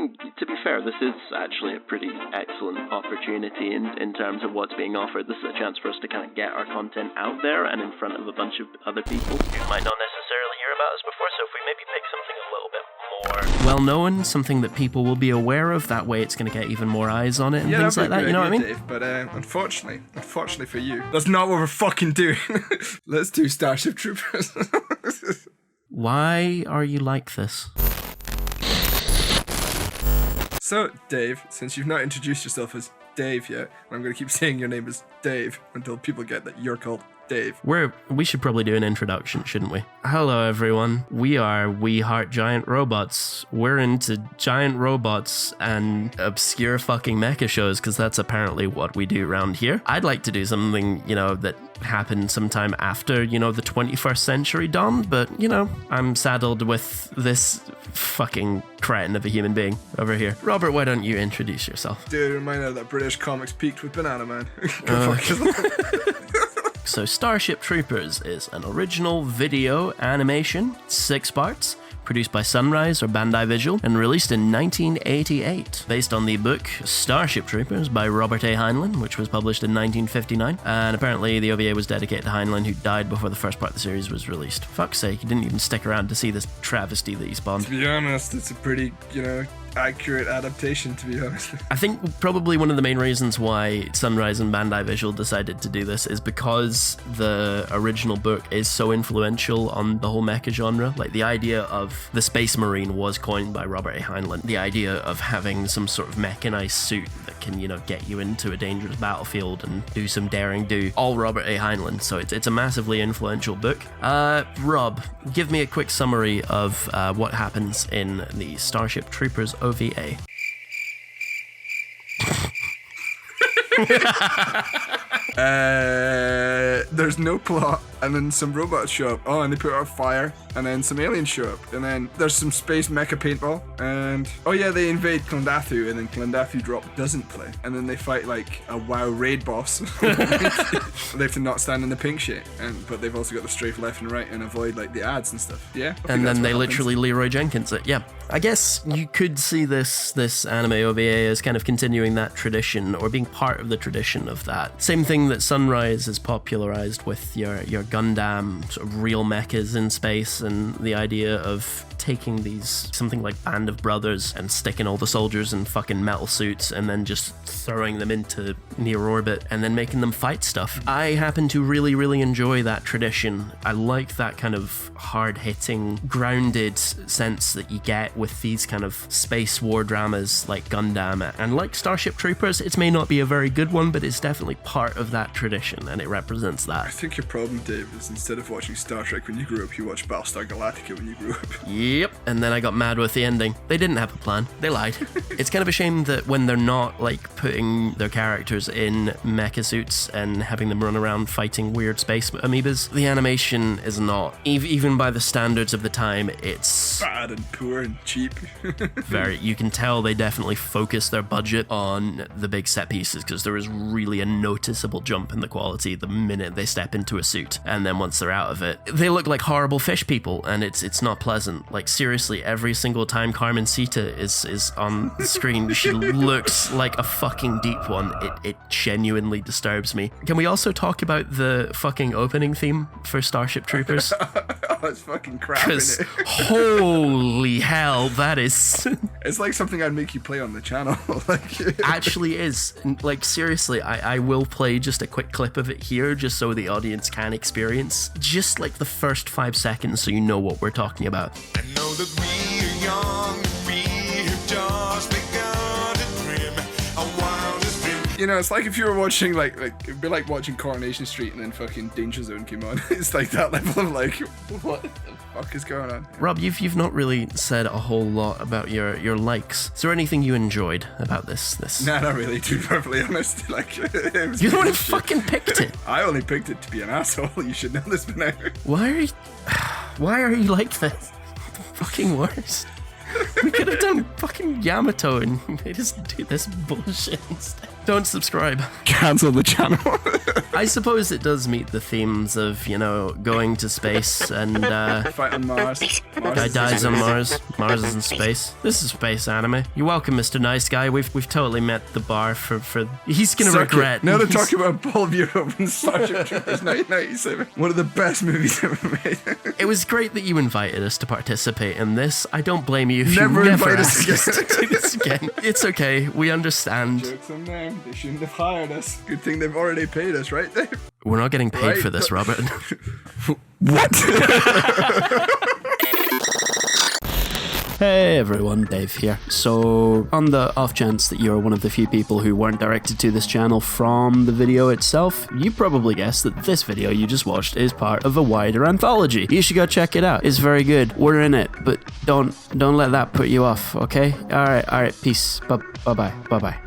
mean, to be fair, this is actually a pretty excellent opportunity in terms of what's being offered. This is a chance for us to kind of get our content out there and in front of a bunch of other people who might not necessarily hear about us before, so if we maybe pick something a little bit more well-known, something that people will be aware of, that way it's going to get even more eyes on it and things like that, you know what I mean? Dave, but unfortunately for you, that's not what we're fucking doing. Let's do Starship Troopers. Why are you like this? So, Dave, since you've not introduced yourself as Dave yet, I'm going to keep saying your name is Dave until people get that you're called Dave. We should probably do an introduction, shouldn't we? Hello, everyone. We are We Heart Giant Robots. We're into giant robots and obscure fucking mecha shows, because that's apparently what we do around here. I'd like to do something, that happened sometime after, the 21st century dawned, but, I'm saddled with this fucking cretin of a human being over here. Robert, why don't you introduce yourself? Dude, reminder that British comics peaked with Banana Man. So Starship Troopers is an original video animation, 6 parts, produced by Sunrise or Bandai Visual, and released in 1988, based on the book Starship Troopers by Robert A. Heinlein, which was published in 1959, and apparently the OVA was dedicated to Heinlein, who died before the first part of the series was released. Fuck's sake, he didn't even stick around to see this travesty that he spawned. To be honest, it's a pretty, accurate adaptation, to be honest. I think probably one of the main reasons why Sunrise and Bandai Visual decided to do this is because the original book is so influential on the whole mecha genre. Like, the idea of the Space Marine was coined by Robert A. Heinlein. The idea of having some sort of mechanized suit that can, get you into a dangerous battlefield and do some daring do. All Robert A. Heinlein, so it's a massively influential book. Rob, give me a quick summary of what happens in the Starship Troopers OVA. There's no plot, and then some robots show up. Oh, and they put out fire, and then some aliens show up, and then there's some space mecha paintball, and they invade Clondathu, and then Clondathu Drop doesn't play, and then they fight like a WoW raid boss. They have to not stand in the pink shit, but they've also got the strafe left and right and avoid like the ads and stuff. Yeah, and then they literally Leroy Jenkins it. Yeah, I guess you could see this anime OVA as kind of continuing that tradition, or being part of the tradition of that. Same thing that Sunrise has popularized with your Gundam sort of real mechas in space, and the idea of taking something like Band of Brothers and sticking all the soldiers in fucking metal suits and then just throwing them into near orbit and then making them fight stuff. I happen to really, really enjoy that tradition. I like that kind of hard-hitting, grounded sense that you get with these kind of space war dramas like Gundam. And like Starship Troopers, it may not be a very good one, but it's definitely part of that tradition, and it represents that. I think your problem, Dave, is instead of watching Star Trek when you grew up, you watched Battlestar Galactica when you grew up. Yep, and then I got mad with the ending. They didn't have a plan. They lied. It's kind of a shame that when they're not like putting their characters in mecha suits and having them run around fighting weird space amoebas, the animation is not, even by the standards of the time, it's bad and poor and cheap. You can tell they definitely focus their budget on the big set pieces, because there is really a noticeable jump in the quality the minute they step into a suit, and then once they're out of it, they look like horrible fish people, and it's not pleasant. Like, seriously, every single time Carmen Sita is on the screen, she looks like a fucking deep one. It genuinely disturbs me. Can we also talk about the fucking opening theme for Starship Troopers? It's fucking crap, isn't it? Holy hell, that is... It's like something I'd make you play on the channel. Actually is. Like, seriously, I will play just a quick clip of it here, just so the audience can experience just like the first 5 seconds, so you know what we're talking about. I know that we are young, we have just begun to dream a wildest dream. It's like if you were watching it'd be like watching Coronation Street and then fucking Danger Zone came on. It's like that level of like, what the fuck is going on? Rob, you've not really said a whole lot about your likes. Is there anything you enjoyed about this? Nah, not really, to be perfectly honest. Like, it was you the one who fucking picked it. I only picked it to be an asshole. You should know this by now. Why are you like this? The fucking worst. We could have done fucking Yamato and made us do this bullshit instead. Don't subscribe. Cancel the channel. I suppose it does meet the themes of, you know, going to space and Fight on Mars. guy dies on Mars. Mars is in space. This is space anime. You're welcome, Mr. Nice Guy. We've totally met the bar for he's gonna regret. Now they're talking about Paul Bureau and Starship Troopers 1997. One of the best movies ever made. It was great that you invited us to participate in this. I don't blame you if Never you invite never us ask us to do this again. It's okay. We understand. Jokes on them. They shouldn't have hired us. Good thing they've already paid us, right, Dave? We're not getting paid Right, for this, Robert. What? Hey everyone, Dave here. So, on the off chance that you're one of the few people who weren't directed to this channel from the video itself, you probably guessed that this video you just watched is part of a wider anthology. You should go check it out. It's very good. We're in it, but don't let that put you off, okay? Alright, peace. Bye-bye.